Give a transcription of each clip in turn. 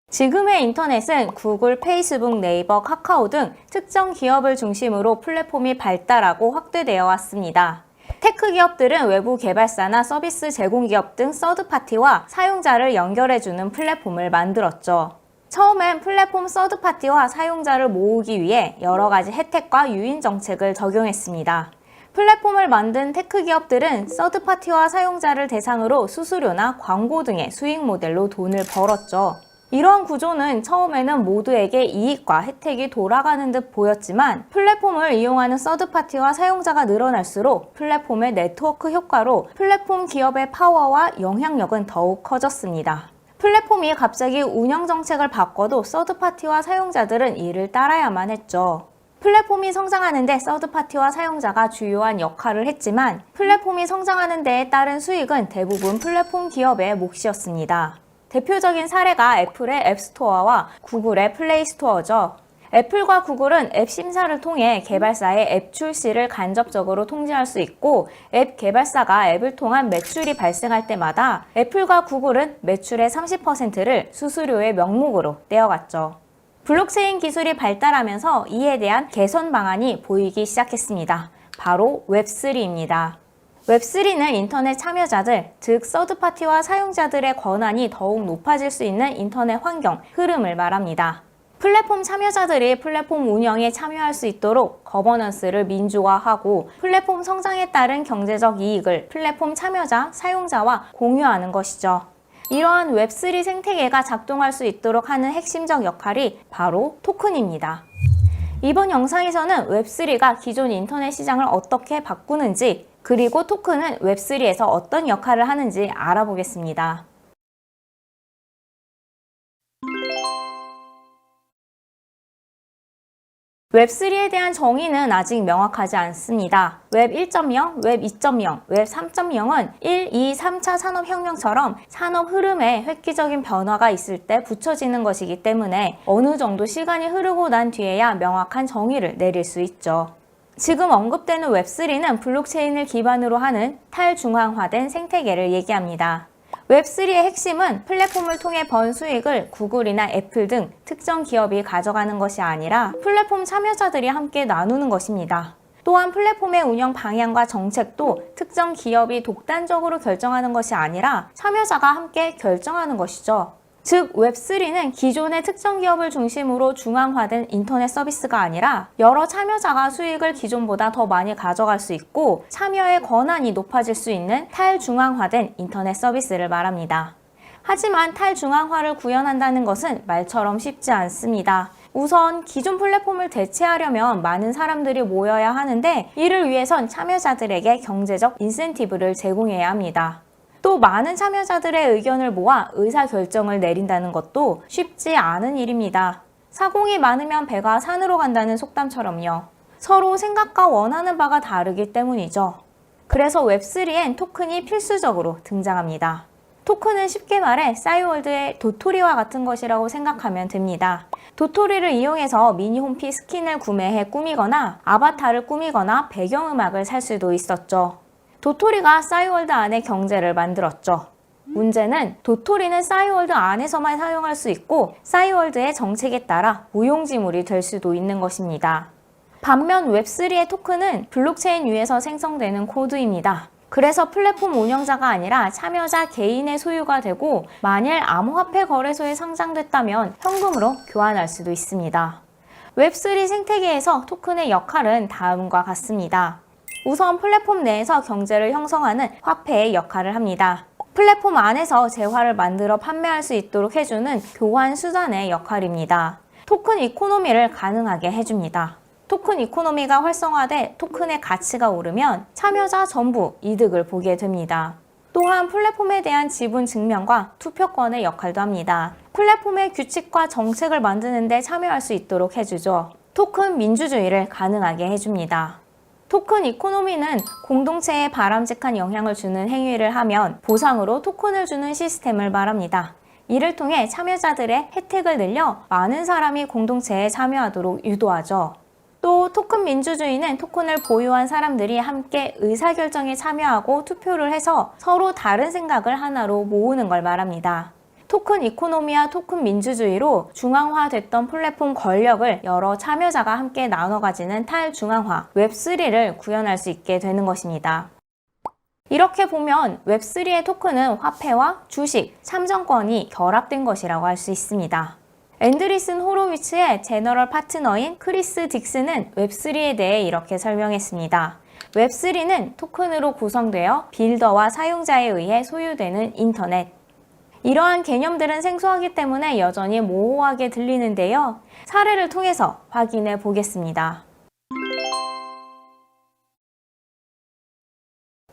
지금의 인터넷은 구글, 페이스북, 네이버, 카카오 등 특정 기업을 중심으로 플랫폼이 발달하고 확대되어 왔습니다. 테크 기업들은 외부 개발사나 서비스 제공기업 등 서드파티와 사용자를 연결해주는 플랫폼을 만들었죠. 처음엔 플랫폼 서드파티와 사용자를 모으기 위해 여러 가지 혜택과 유인 정책을 적용했습니다. 플랫폼을 만든 테크 기업들은 서드파티와 사용자를 대상으로 수수료나 광고 등의 수익 모델로 돈을 벌었죠. 이러한 구조는 처음에는 모두에게 이익과 혜택이 돌아가는 듯 보였지만 플랫폼을 이용하는 서드파티와 사용자가 늘어날수록 플랫폼의 네트워크 효과로 플랫폼 기업의 파워와 영향력은 더욱 커졌습니다. 플랫폼이 갑자기 운영 정책을 바꿔도 서드파티와 사용자들은 이를 따라야만 했죠. 플랫폼이 성장하는 데 서드파티와 사용자가 주요한 역할을 했지만 플랫폼이 성장하는 데에 따른 수익은 대부분 플랫폼 기업의 몫이었습니다. 대표적인 사례가 애플의 앱스토어와 구글의 플레이스토어죠. 애플과 구글은 앱 심사를 통해 개발사의 앱 출시를 간접적으로 통제할 수 있고 앱 개발사가 앱을 통한 매출이 발생할 때마다 애플과 구글은 매출의 30%를 수수료의 명목으로 떼어갔죠. 블록체인 기술이 발달하면서 이에 대한 개선 방안이 보이기 시작했습니다. 바로 웹3입니다. 웹3는 인터넷 참여자들, 즉 서드파티와 사용자들의 권한이 더욱 높아질 수 있는 인터넷 환경, 흐름을 말합니다. 플랫폼 참여자들이 플랫폼 운영에 참여할 수 있도록 거버넌스를 민주화하고 플랫폼 성장에 따른 경제적 이익을 플랫폼 참여자, 사용자와 공유하는 것이죠. 이러한 웹3 생태계가 작동할 수 있도록 하는 핵심적 역할이 바로 토큰입니다. 이번 영상에서는 웹3가 기존 인터넷 시장을 어떻게 바꾸는지 그리고 토큰은 웹3에서 어떤 역할을 하는지 알아보겠습니다. 웹3에 대한 정의는 아직 명확하지 않습니다. 웹 1.0, 웹 2.0, 웹 3.0은 1, 2, 3차 산업혁명처럼 산업 흐름에 획기적인 변화가 있을 때 붙여지는 것이기 때문에 어느 정도 시간이 흐르고 난 뒤에야 명확한 정의를 내릴 수 있죠. 지금 언급되는 웹3는 블록체인을 기반으로 하는 탈중앙화된 생태계를 얘기합니다. 웹3의 핵심은 플랫폼을 통해 번 수익을 구글이나 애플 등 특정 기업이 가져가는 것이 아니라 플랫폼 참여자들이 함께 나누는 것입니다. 또한 플랫폼의 운영 방향과 정책도 특정 기업이 독단적으로 결정하는 것이 아니라 참여자가 함께 결정하는 것이죠. 즉 웹3는 기존의 특정 기업을 중심으로 중앙화된 인터넷 서비스가 아니라 여러 참여자가 수익을 기존보다 더 많이 가져갈 수 있고 참여의 권한이 높아질 수 있는 탈중앙화된 인터넷 서비스를 말합니다. 하지만 탈중앙화를 구현한다는 것은 말처럼 쉽지 않습니다. 우선 기존 플랫폼을 대체하려면 많은 사람들이 모여야 하는데 이를 위해선 참여자들에게 경제적 인센티브를 제공해야 합니다. 또 많은 참여자들의 의견을 모아 의사결정을 내린다는 것도 쉽지 않은 일입니다. 사공이 많으면 배가 산으로 간다는 속담처럼요. 서로 생각과 원하는 바가 다르기 때문이죠. 그래서 웹3엔 토큰이 필수적으로 등장합니다. 토큰은 쉽게 말해 싸이월드의 도토리와 같은 것이라고 생각하면 됩니다. 도토리를 이용해서 미니 홈피 스킨을 구매해 꾸미거나 아바타를 꾸미거나 배경음악을 살 수도 있었죠. 도토리가 싸이월드 안에 경제를 만들었죠. 문제는 도토리는 싸이월드 안에서만 사용할 수 있고 싸이월드의 정책에 따라 무용지물이 될 수도 있는 것입니다. 반면 웹3의 토큰은 블록체인 위에서 생성되는 코드입니다. 그래서 플랫폼 운영자가 아니라 참여자 개인의 소유가 되고 만일 암호화폐 거래소에 상장됐다면 현금으로 교환할 수도 있습니다. 웹3 생태계에서 토큰의 역할은 다음과 같습니다. 우선 플랫폼 내에서 경제를 형성하는 화폐의 역할을 합니다. 플랫폼 안에서 재화를 만들어 판매할 수 있도록 해주는 교환 수단의 역할입니다. 토큰 이코노미를 가능하게 해줍니다. 토큰 이코노미가 활성화돼 토큰의 가치가 오르면 참여자 전부 이득을 보게 됩니다. 또한 플랫폼에 대한 지분 증명과 투표권의 역할도 합니다. 플랫폼의 규칙과 정책을 만드는 데 참여할 수 있도록 해주죠. 토큰 민주주의를 가능하게 해줍니다. 토큰 이코노미는 공동체에 바람직한 영향을 주는 행위를 하면 보상으로 토큰을 주는 시스템을 말합니다. 이를 통해 참여자들의 혜택을 늘려 많은 사람이 공동체에 참여하도록 유도하죠. 또 토큰 민주주의는 토큰을 보유한 사람들이 함께 의사결정에 참여하고 투표를 해서 서로 다른 생각을 하나로 모으는 걸 말합니다. 토큰 이코노미와 토큰 민주주의로 중앙화됐던 플랫폼 권력을 여러 참여자가 함께 나눠 가지는 탈중앙화 웹3를 구현할 수 있게 되는 것입니다. 이렇게 보면 웹3의 토큰은 화폐와 주식, 참정권이 결합된 것이라고 할 수 있습니다. 앤드리슨 호로위츠의 제너럴 파트너인 크리스 딕스는 웹3에 대해 이렇게 설명했습니다. 웹3는 토큰으로 구성되어 빌더와 사용자에 의해 소유되는 인터넷. 이러한 개념들은 생소하기 때문에 여전히 모호하게 들리는데요. 사례를 통해서 확인해 보겠습니다.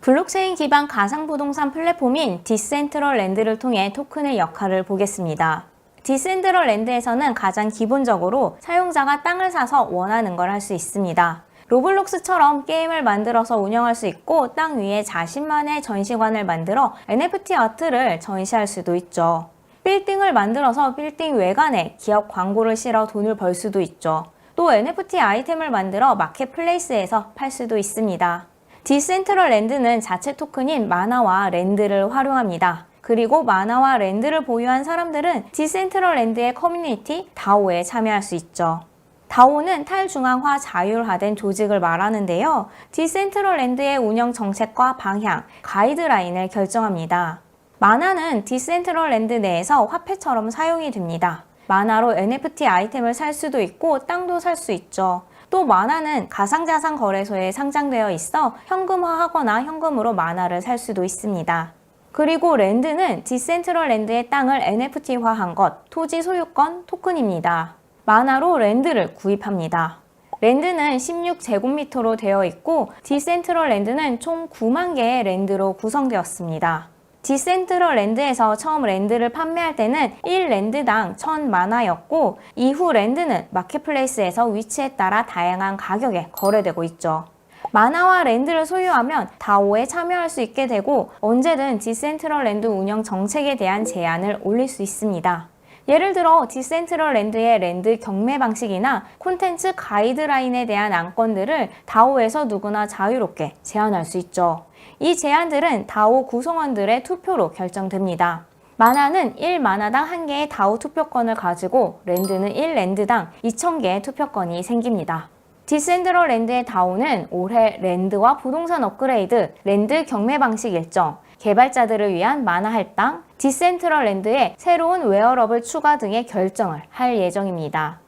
블록체인 기반 가상부동산 플랫폼인 디센트럴랜드를 통해 토큰의 역할을 보겠습니다. 디센트럴랜드에서는 가장 기본적으로 사용자가 땅을 사서 원하는 걸 할 수 있습니다. 로블록스처럼 게임을 만들어서 운영할 수 있고 땅 위에 자신만의 전시관을 만들어 NFT 아트를 전시할 수도 있죠. 빌딩을 만들어서 빌딩 외관에 기업 광고를 실어 돈을 벌 수도 있죠. 또 NFT 아이템을 만들어 마켓플레이스에서 팔 수도 있습니다. 디센트럴랜드는 자체 토큰인 마나와 랜드를 활용합니다. 그리고 마나와 랜드를 보유한 사람들은 디센트럴랜드의 커뮤니티 다오에 참여할 수 있죠. 다오는 탈중앙화 자율화된 조직을 말하는데요. 디센트럴랜드의 운영 정책과 방향, 가이드라인을 결정합니다. 마나는 디센트럴랜드 내에서 화폐처럼 사용이 됩니다. 마나로 NFT 아이템을 살 수도 있고 땅도 살 수 있죠. 또 마나는 가상자산 거래소에 상장되어 있어 현금화하거나 현금으로 마나를 살 수도 있습니다. 그리고 랜드는 디센트럴랜드의 땅을 NFT화한 것, 토지 소유권 토큰입니다. 마나로 랜드를 구입합니다. 랜드는 16제곱미터로 되어 있고 디센트럴랜드는 총 9만 개의 랜드로 구성되었습니다. 디센트럴랜드에서 처음 랜드를 판매할 때는 1랜드당 1000마나였고 이후 랜드는 마켓플레이스에서 위치에 따라 다양한 가격에 거래되고 있죠. 마나와 랜드를 소유하면 다오에 참여할 수 있게 되고 언제든 디센트럴랜드 운영 정책에 대한 제안을 올릴 수 있습니다. 예를 들어 디센트럴랜드의 랜드 경매 방식이나 콘텐츠 가이드라인에 대한 안건들을 다오에서 누구나 자유롭게 제안할 수 있죠. 이 제안들은 다오 구성원들의 투표로 결정됩니다. 마나는 1마나당 1개의 다오 투표권을 가지고 랜드는 1랜드당 2000개의 투표권이 생깁니다. 디센트럴랜드의 다오는 올해 랜드와 부동산 업그레이드, 랜드 경매 방식 일정, 개발자들을 위한 마나 할당, 디센트럴랜드에 새로운 웨어러블 추가 등의 결정을 할 예정입니다.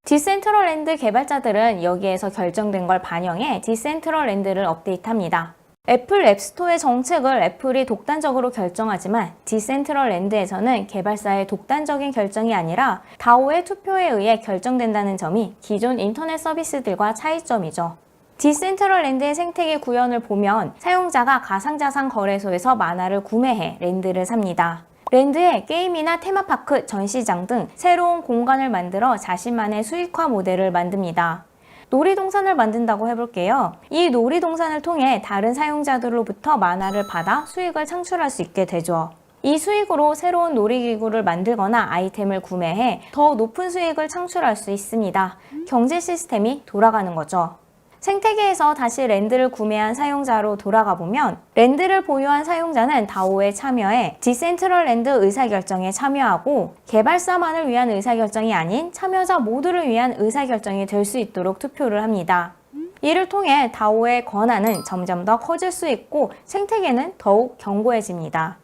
디센트럴랜드 개발자들은 여기에서 결정된 걸 반영해 디센트럴랜드를 업데이트합니다. 애플 앱스토어의 정책을 애플이 독단적으로 결정하지만 디센트럴랜드에서는 개발사의 독단적인 결정이 아니라 다오의 투표에 의해 결정된다는 점이 기존 인터넷 서비스들과 차이점이죠. 디센트럴랜드의 생태계 구현을 보면 사용자가 가상자산 거래소에서 마나를 구매해 랜드를 삽니다. 랜드에 게임이나 테마파크, 전시장 등 새로운 공간을 만들어 자신만의 수익화 모델을 만듭니다. 놀이동산을 만든다고 해볼게요. 이 놀이동산을 통해 다른 사용자들로부터 마나를 받아 수익을 창출할 수 있게 되죠. 이 수익으로 새로운 놀이기구를 만들거나 아이템을 구매해 더 높은 수익을 창출할 수 있습니다. 경제 시스템이 돌아가는 거죠. 생태계에서 다시 랜드를 구매한 사용자로 돌아가 보면 랜드를 보유한 사용자는 다오에 참여해 디센트럴랜드 의사결정에 참여하고 개발사만을 위한 의사결정이 아닌 참여자 모두를 위한 의사결정이 될 수 있도록 투표를 합니다. 이를 통해 다오의 권한은 점점 더 커질 수 있고 생태계는 더욱 견고해집니다.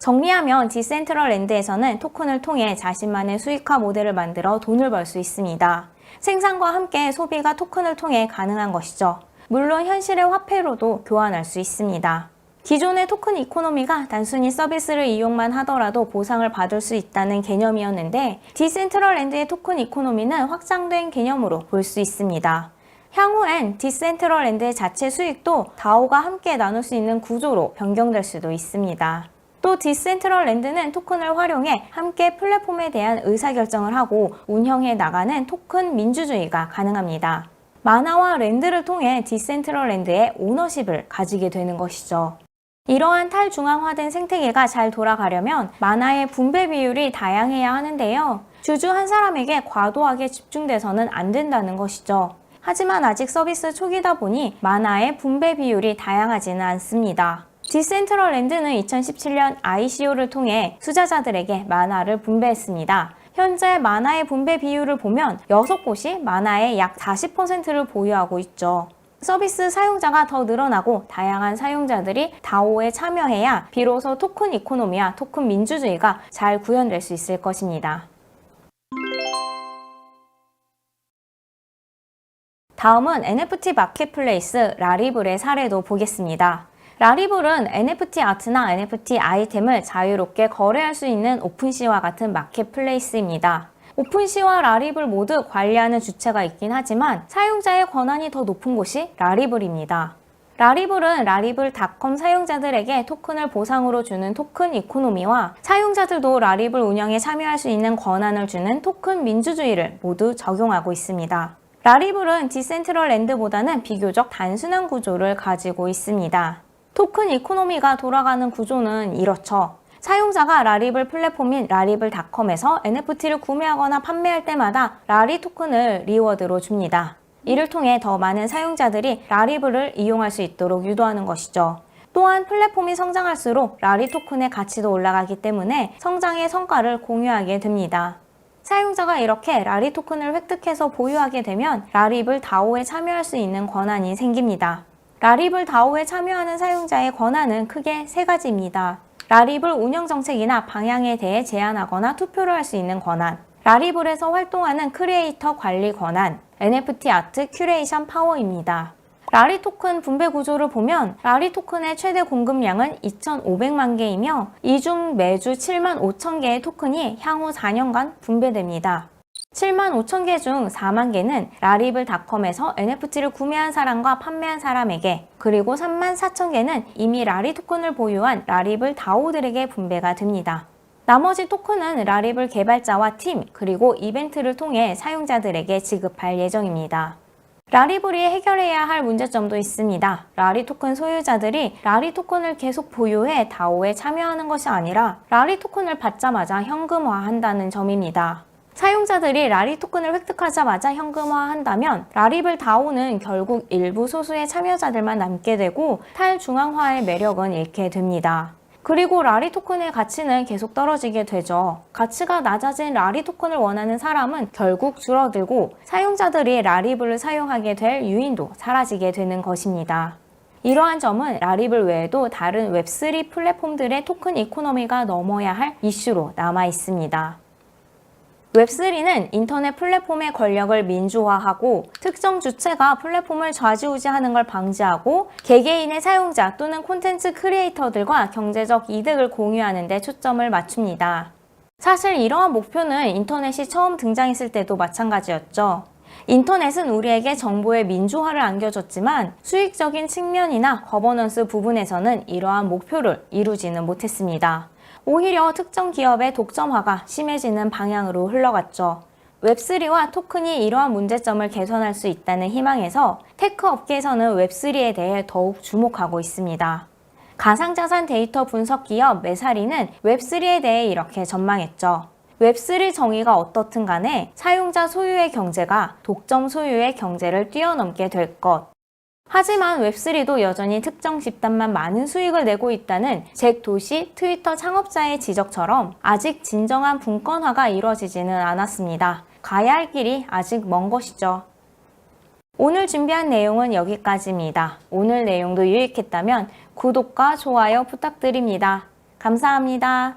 정리하면 디센트럴랜드에서는 토큰을 통해 자신만의 수익화 모델을 만들어 돈을 벌 수 있습니다. 생산과 함께 소비가 토큰을 통해 가능한 것이죠. 물론 현실의 화폐로도 교환할 수 있습니다. 기존의 토큰 이코노미가 단순히 서비스를 이용만 하더라도 보상을 받을 수 있다는 개념이었는데 디센트럴랜드의 토큰 이코노미는 확장된 개념으로 볼 수 있습니다. 향후엔 디센트럴랜드의 자체 수익도 다오가 함께 나눌 수 있는 구조로 변경될 수도 있습니다. 또 디센트럴랜드는 토큰을 활용해 함께 플랫폼에 대한 의사결정을 하고 운영해 나가는 토큰 민주주의가 가능합니다. 마나와 랜드를 통해 디센트럴랜드의 오너십을 가지게 되는 것이죠. 이러한 탈중앙화된 생태계가 잘 돌아가려면 마나의 분배 비율이 다양해야 하는데요. 주주 한 사람에게 과도하게 집중돼서는 안 된다는 것이죠. 하지만 아직 서비스 초기다 보니 마나의 분배 비율이 다양하지는 않습니다. 디센트럴랜드는 2017년 ICO를 통해 투자자들에게 마나를 분배했습니다. 현재 마나의 분배 비율을 보면 6곳이 마나의 약 40%를 보유하고 있죠. 서비스 사용자가 더 늘어나고 다양한 사용자들이 다오에 참여해야 비로소 토큰 이코노미와 토큰 민주주의가 잘 구현될 수 있을 것입니다. 다음은 NFT 마켓플레이스 라리블의 사례도 보겠습니다. 라리블은 NFT 아트나 NFT 아이템을 자유롭게 거래할 수 있는 오픈시와 같은 마켓플레이스입니다. 오픈시와 라리블 모두 관리하는 주체가 있긴 하지만 사용자의 권한이 더 높은 곳이 라리블입니다. 라리블은 라리블닷컴 사용자들에게 토큰을 보상으로 주는 토큰 이코노미와 사용자들도 라리블 운영에 참여할 수 있는 권한을 주는 토큰 민주주의를 모두 적용하고 있습니다. 라리블은 디센트럴랜드보다는 비교적 단순한 구조를 가지고 있습니다. 토큰 이코노미가 돌아가는 구조는 이렇죠. 사용자가 라리블 플랫폼인 라리블닷컴에서 NFT를 구매하거나 판매할 때마다 라리 토큰을 리워드로 줍니다. 이를 통해 더 많은 사용자들이 라리블을 이용할 수 있도록 유도하는 것이죠. 또한 플랫폼이 성장할수록 라리 토큰의 가치도 올라가기 때문에 성장의 성과를 공유하게 됩니다. 사용자가 이렇게 라리 토큰을 획득해서 보유하게 되면 라리블 다오에 참여할 수 있는 권한이 생깁니다. 라리블 다오에 참여하는 사용자의 권한은 크게 세 가지입니다. 라리블 운영 정책이나 방향에 대해 제안하거나 투표를 할 수 있는 권한, 라리블에서 활동하는 크리에이터 관리 권한, NFT 아트 큐레이션 파워입니다. 라리 토큰 분배 구조를 보면 라리 토큰의 최대 공급량은 2,500만 개이며 이 중 매주 7만 5천 개의 토큰이 향후 4년간 분배됩니다. 7만 5천 개 중 4만 개는 라리블닷컴에서 NFT를 구매한 사람과 판매한 사람에게, 그리고 3만 4천 개는 이미 라리 토큰을 보유한 라리블 다오들에게 분배가 됩니다. 나머지 토큰은 라리블 개발자와 팀, 그리고 이벤트를 통해 사용자들에게 지급할 예정입니다. 라리블이 해결해야 할 문제점도 있습니다. 라리 토큰 소유자들이 라리 토큰을 계속 보유해 다오에 참여하는 것이 아니라 라리 토큰을 받자마자 현금화한다는 점입니다. 사용자들이 라리 토큰을 획득하자마자 현금화한다면 라리블 다오는 결국 일부 소수의 참여자들만 남게 되고 탈중앙화의 매력은 잃게 됩니다. 그리고 라리 토큰의 가치는 계속 떨어지게 되죠. 가치가 낮아진 라리 토큰을 원하는 사람은 결국 줄어들고 사용자들이 라리블을 사용하게 될 유인도 사라지게 되는 것입니다. 이러한 점은 라리블 외에도 다른 웹3 플랫폼들의 토큰 이코노미가 넘어야 할 이슈로 남아 있습니다. 웹3는 인터넷 플랫폼의 권력을 민주화하고 특정 주체가 플랫폼을 좌지우지하는 걸 방지하고 개개인의 사용자 또는 콘텐츠 크리에이터들과 경제적 이득을 공유하는 데 초점을 맞춥니다. 사실 이러한 목표는 인터넷이 처음 등장했을 때도 마찬가지였죠. 인터넷은 우리에게 정보의 민주화를 안겨줬지만 수익적인 측면이나 거버넌스 부분에서는 이러한 목표를 이루지는 못했습니다. 오히려 특정 기업의 독점화가 심해지는 방향으로 흘러갔죠. 웹3와 토큰이 이러한 문제점을 개선할 수 있다는 희망에서 테크 업계에서는 웹3에 대해 더욱 주목하고 있습니다. 가상자산 데이터 분석 기업 메사리는 웹3에 대해 이렇게 전망했죠. 웹3 정의가 어떻든 간에 사용자 소유의 경제가 독점 소유의 경제를 뛰어넘게 될 것. 하지만 웹3도 여전히 특정 집단만 많은 수익을 내고 있다는 잭 도시 트위터 창업자의 지적처럼 아직 진정한 분권화가 이루어지지는 않았습니다. 가야 할 길이 아직 먼 것이죠. 오늘 준비한 내용은 여기까지입니다. 오늘 내용도 유익했다면 구독과 좋아요 부탁드립니다. 감사합니다.